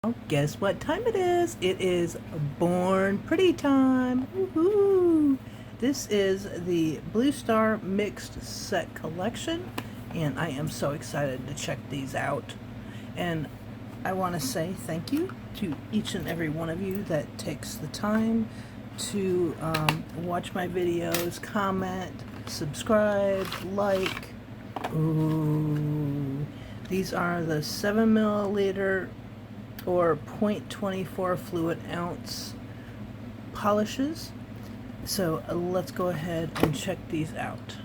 Well, guess what time it is? It is Born Pretty time. Woohoo! This is the Blue Star Mixed Set Collection, and I am so excited to check these out. And I want to say thank you to each and every one of you that takes the time to watch my videos, comment, subscribe, like. Ooh, these are the 7 milliliter or 0.24 fluid ounce polishes. So let's go ahead and check these out.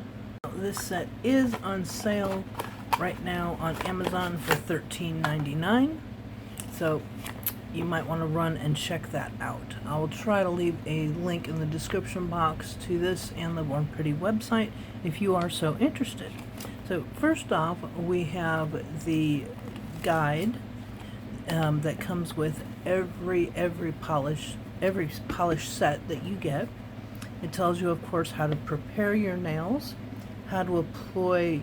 This set is on sale right now on Amazon for $13.99. So you might want to run and check that out. I will try to leave a link in the description box to this and the Born Pretty website if you are so interested. So first off, we have the guide that comes with every polish set that you get. It tells you, of course, how to prepare your nails, how to apply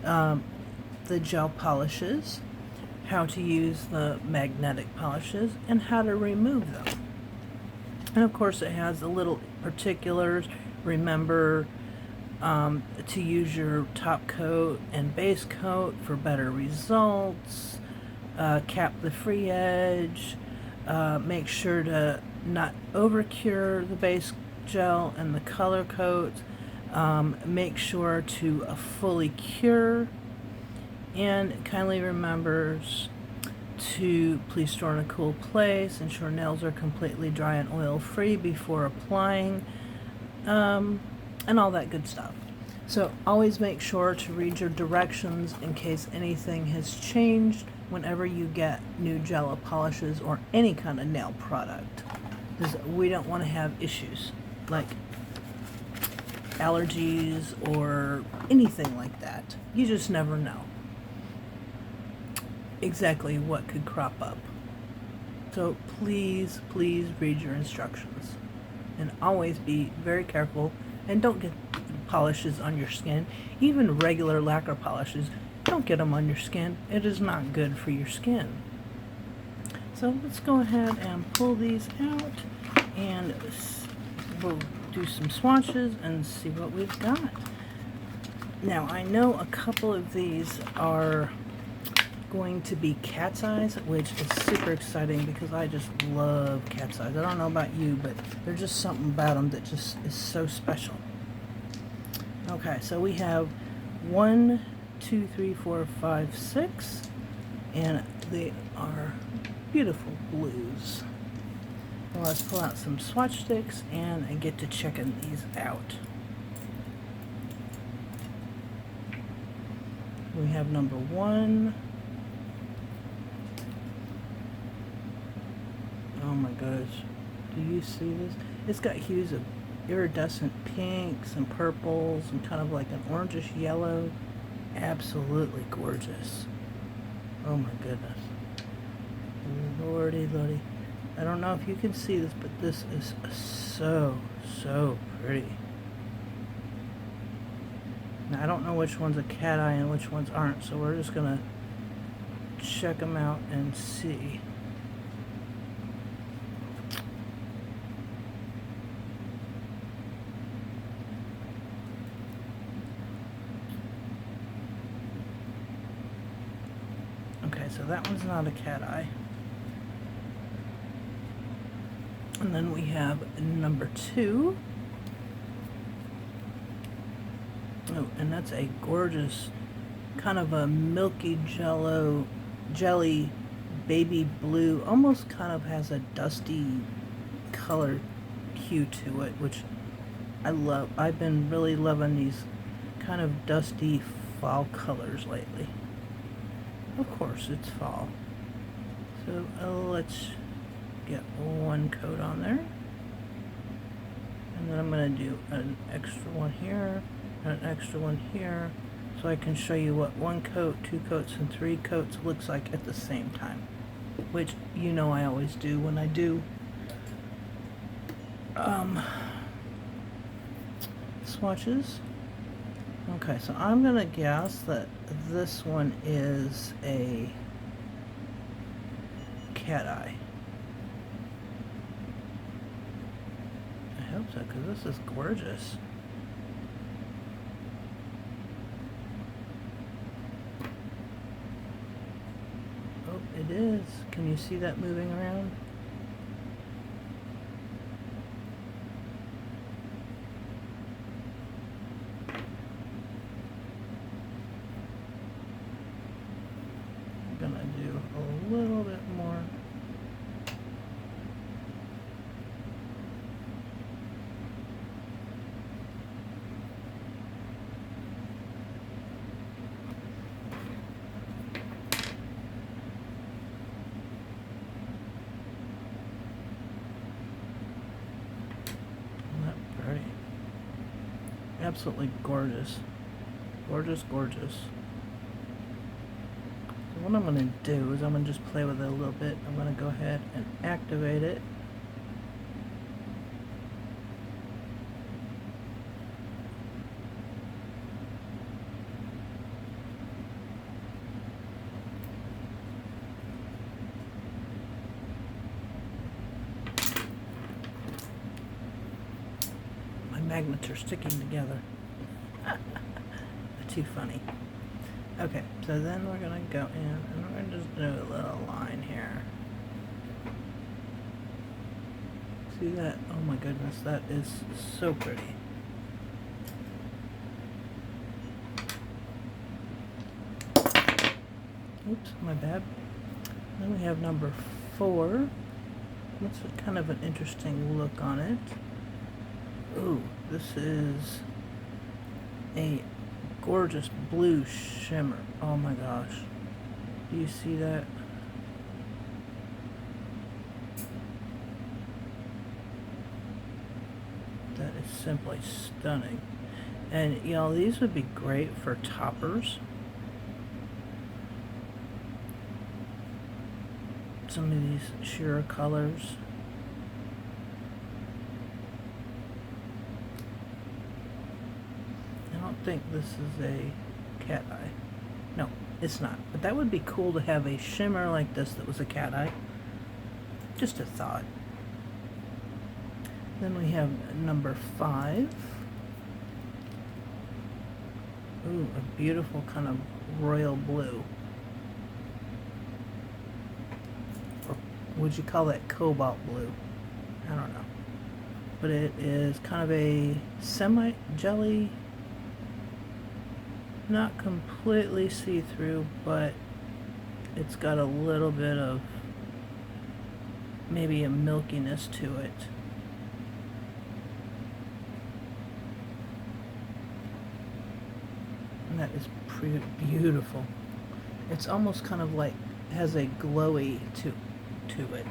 the gel polishes, how to use the magnetic polishes, and how to remove them. And of course, it has the little particulars. Remember to use your top coat and base coat for better results. Cap the free edge. Make sure to not over cure the base gel and the color coat. Make sure to fully cure, and kindly remembers to please store in a cool place. Ensure nails are completely dry and oil free before applying. And all that good stuff. So always make sure to read your directions in case anything has changed whenever you get new gel polishes or any kind of nail product, because we don't want to have issues like allergies or anything like that. You just never know exactly what could crop up. So please read your instructions and always be very careful. And don't get polishes on your skin. Even regular lacquer polishes, don't get them on your skin. It is not good for your skin. So let's go ahead and pull these out, and we'll do some swatches and see what we've got. Now, I know a couple of these are going to be cat's eyes, which is super exciting because I just love cat's eyes. I don't know about you, but there's just something about them that just is so special. Okay, so we have 1, 2, 3, 4, 5, 6, and they are beautiful blues. Well, let's pull out some swatch sticks and get to checking these out. We have number 1. Oh my gosh, do you see this? It's got hues of iridescent pinks and purples and kind of like an orangish yellow. Absolutely gorgeous. Oh my goodness. Lordy. I don't know if you can see this, but this is so pretty. Now, I don't know which one's a cat eye and which ones aren't, so we're just gonna check them out and see. Okay, so that one's not a cat eye. And then we have number 2. Oh, and that's a gorgeous kind of a milky jelly baby blue. Almost kind of has a dusty color hue to it, which I love. I've been really loving these kind of dusty fall colors lately. Of course, it's fall. So let's get one coat on there. And then I'm going to do an extra one here, and an extra one here, so I can show you what 1 coat, 2 coats, and 3 coats looks like at the same time. Which, you know, I always do when I do swatches. Okay, so I'm going to guess that this one is a cat eye. I hope so, because this is gorgeous. Oh, it is. Can you see that moving around? Gonna do a little bit more. Isn't that pretty? Absolutely gorgeous. Gorgeous, gorgeous. What I'm going to do is I'm going to just play with it a little bit. I'm going to go ahead and activate it. My magnets are sticking together. They're too funny. Okay, so then we're going to go in and we're going to just do a little line here. See that? Oh my goodness, that is so pretty. Oops, my bad. Then we have number 4. That's kind of an interesting look on it. Ooh, this is a gorgeous blue shimmer. Oh my gosh. Do you see that? That is simply stunning. And you know, these would be great for toppers. Some of these sheer colors. I don't think this is a cat eye. No, it's not. But that would be cool to have a shimmer like this that was a cat eye. Just a thought. Then we have number 5. Ooh, a beautiful kind of royal blue. Or would you call that cobalt blue? I don't know. But it is kind of a semi-jelly, not completely see-through, but it's got a little bit of maybe a milkiness to it. And that is pretty beautiful. It's almost kind of like has a glowy to it.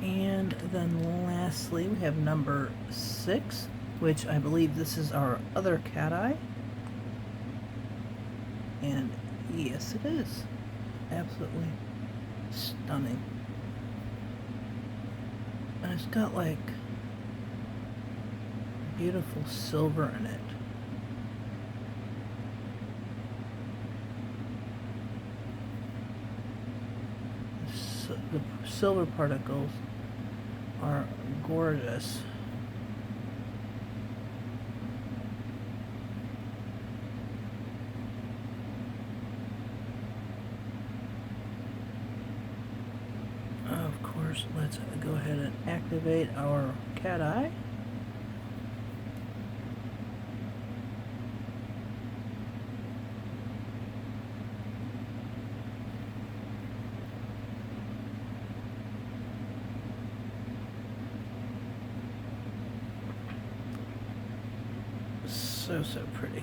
And then lastly we have number 6, which I believe this is our other cat eye. And yes, it is. Absolutely stunning. And it's got like beautiful silver in it. The silver particles are gorgeous. Of course, let's go ahead and activate our cat eye. So pretty.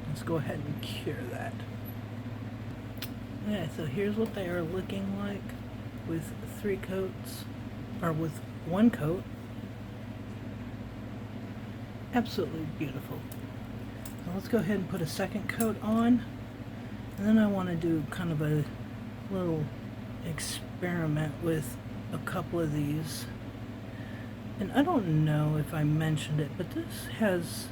Let's go ahead and cure that. Yeah, so here's what they are looking like with 3 coats, or with 1 coat. Absolutely beautiful. So let's go ahead and put a 2nd coat on. And then I want to do kind of a little experiment with a couple of these. And I don't know if I mentioned it, but this has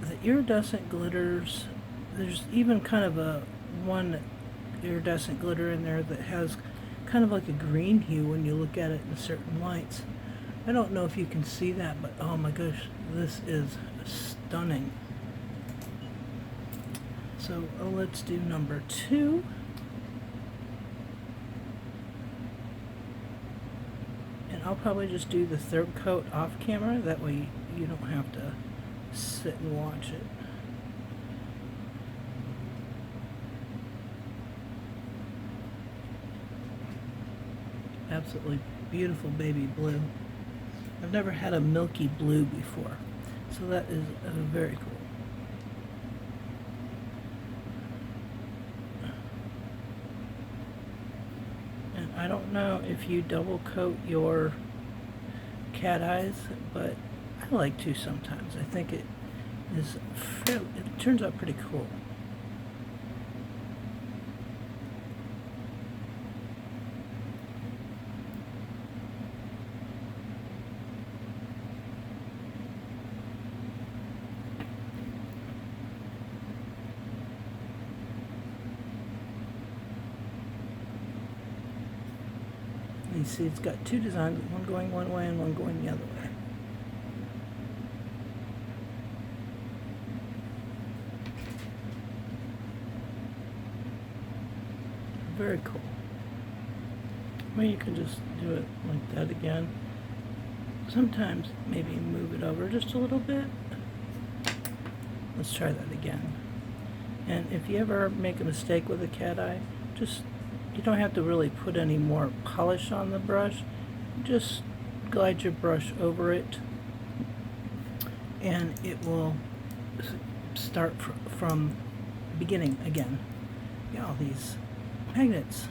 the iridescent glitters. There's even kind of a one iridescent glitter in there that has kind of like a green hue when you look at it in certain lights. I don't know if you can see that, but oh my gosh, this is stunning. So let's do number 2. And I'll probably just do the 3rd coat off camera, that way you don't have to sit and watch it. Absolutely beautiful baby blue. I've never had a milky blue before, so that is very cool. And I don't know if you double coat your cat eyes, but I like to sometimes. I think it turns out pretty cool. You see it's got 2 designs, one going one way and one going the other way. Very cool. Well, you can just do it like that again. Sometimes maybe move it over just a little bit. Let's try that again. And if you ever make a mistake with a cat eye, you don't have to really put any more polish on the brush. Just glide your brush over it and it will start from the beginning again. Yeah, all these magnets.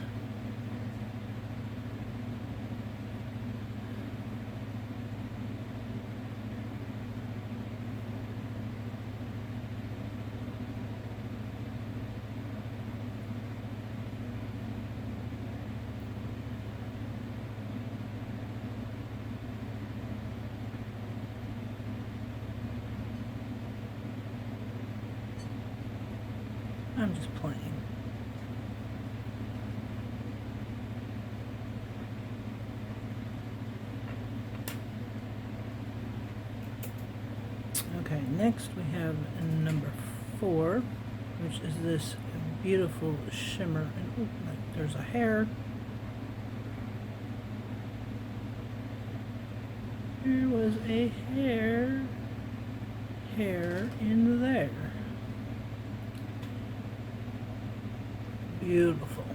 I'm just playing. Okay, next we have number 4, which is this beautiful shimmer. And there's a hair. There was a hair in there. Beautiful.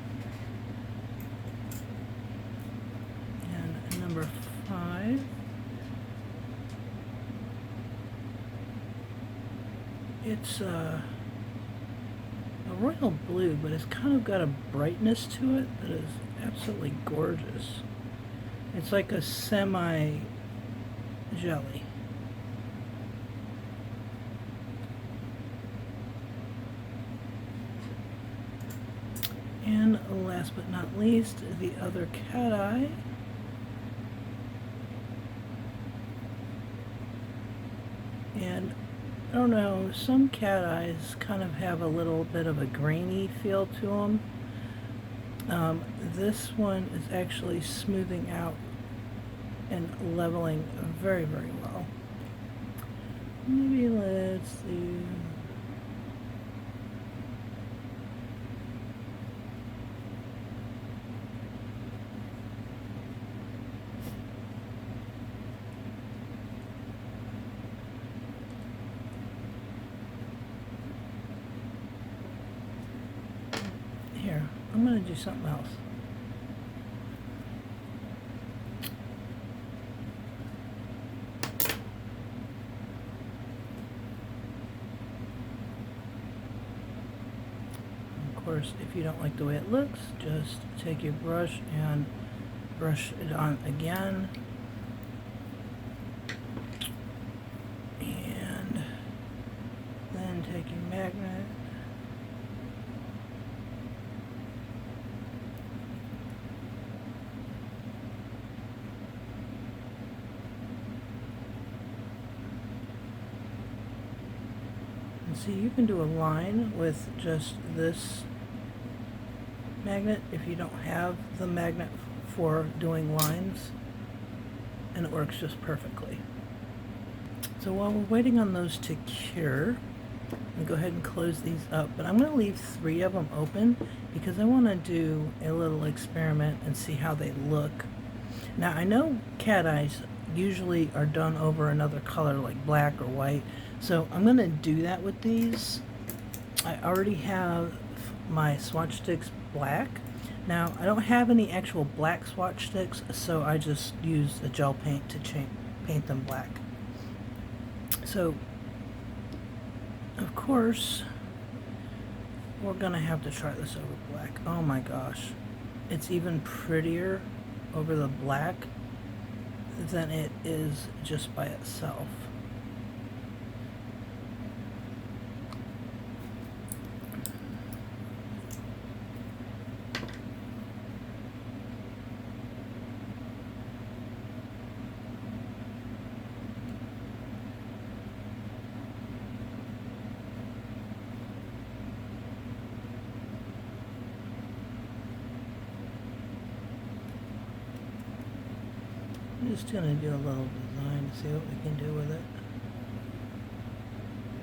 And number 5. It's a royal blue, but it's kind of got a brightness to it that is absolutely gorgeous. It's like a semi jelly. And last but not least, the other cat eye. And I don't know, some cat eyes kind of have a little bit of a grainy feel to them. This one is actually smoothing out and leveling very, very well. Maybe let's do... Here, I'm going to do something else. Of course, if you don't like the way it looks, just take your brush and brush it on again. And then take your magnet. See, you can do a line with just this magnet if you don't have the magnet for doing lines, and it works just perfectly. So while we're waiting on those to cure, I'm going to go ahead and close these up, but I'm going to leave 3 of them open because I want to do a little experiment and see how they look. Now, I know cat eyes usually are done over another color like black or white, so I'm going to do that with these. I already have my swatch sticks black. Now, I don't have any actual black swatch sticks, so I just use a gel paint to paint them black. So, of course, we're going to have to try this over black. Oh my gosh. It's even prettier over the black than it is just by itself. I'm just going to do a little design to see what we can do with it.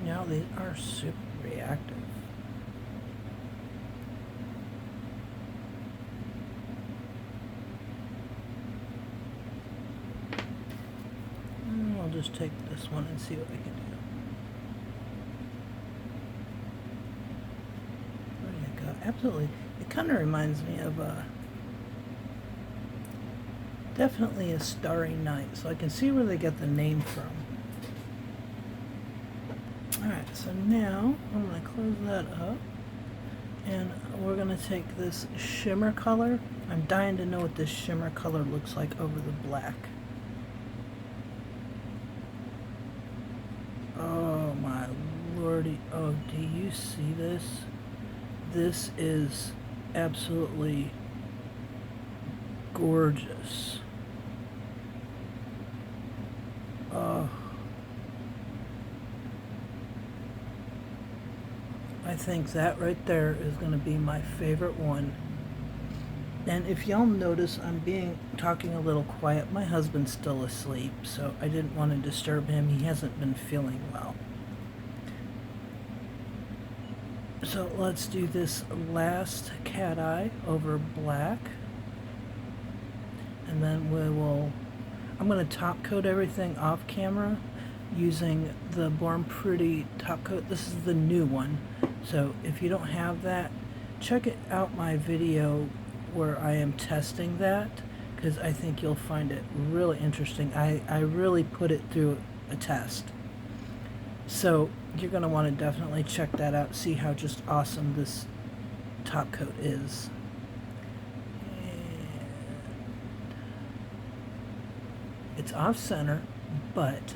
Now these are super reactive. And I'll just take this one and see what we can do. There you go. Absolutely. It kind of reminds me of definitely a starry night, so I can see where they get the name from. Alright, so now I'm going to close that up, and we're going to take this shimmer color. I'm dying to know what this shimmer color looks like over the black. Oh my lordy, oh, do you see this? This is absolutely gorgeous. Oh, I think that right there is going to be my favorite one. And if y'all notice, I'm talking a little quiet. My husband's still asleep, so I didn't want to disturb him. He hasn't been feeling well. So let's do this last cat eye over black. And then I'm going to top coat everything off camera using the Born Pretty top coat. This is the new one. So if you don't have that, check out my video where I am testing that, because I think you'll find it really interesting. I really put it through a test. So you're going to want to definitely check that out, see how just awesome this top coat is. It's off center, but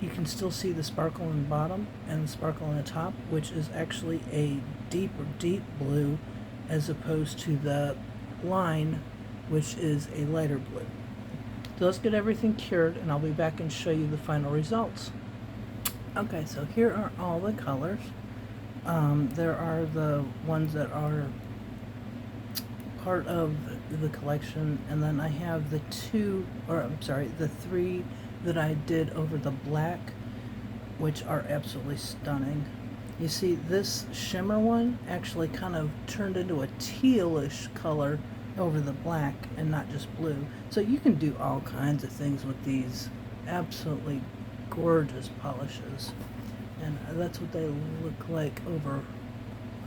you can still see the sparkle in the bottom and the sparkle on the top, which is actually a deep blue as opposed to the line, which is a lighter blue. So let's get everything cured, and I'll be back and show you the final results. Okay, so here are all the colors. There are the ones that are part of the collection, and then I have the three that I did over the black, which are absolutely stunning. You see, this shimmer one actually kind of turned into a tealish color over the black and not just blue. So you can do all kinds of things with these absolutely gorgeous polishes, and that's what they look like over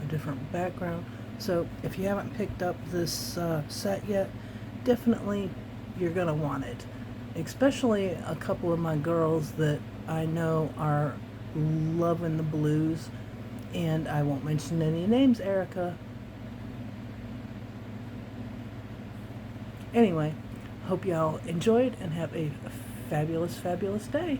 a different background. So if you haven't picked up this set yet, definitely you're gonna want it, especially a couple of my girls that I know are loving the blues, and I won't mention any names, Erica. Anyway, hope y'all enjoyed and have a fabulous day.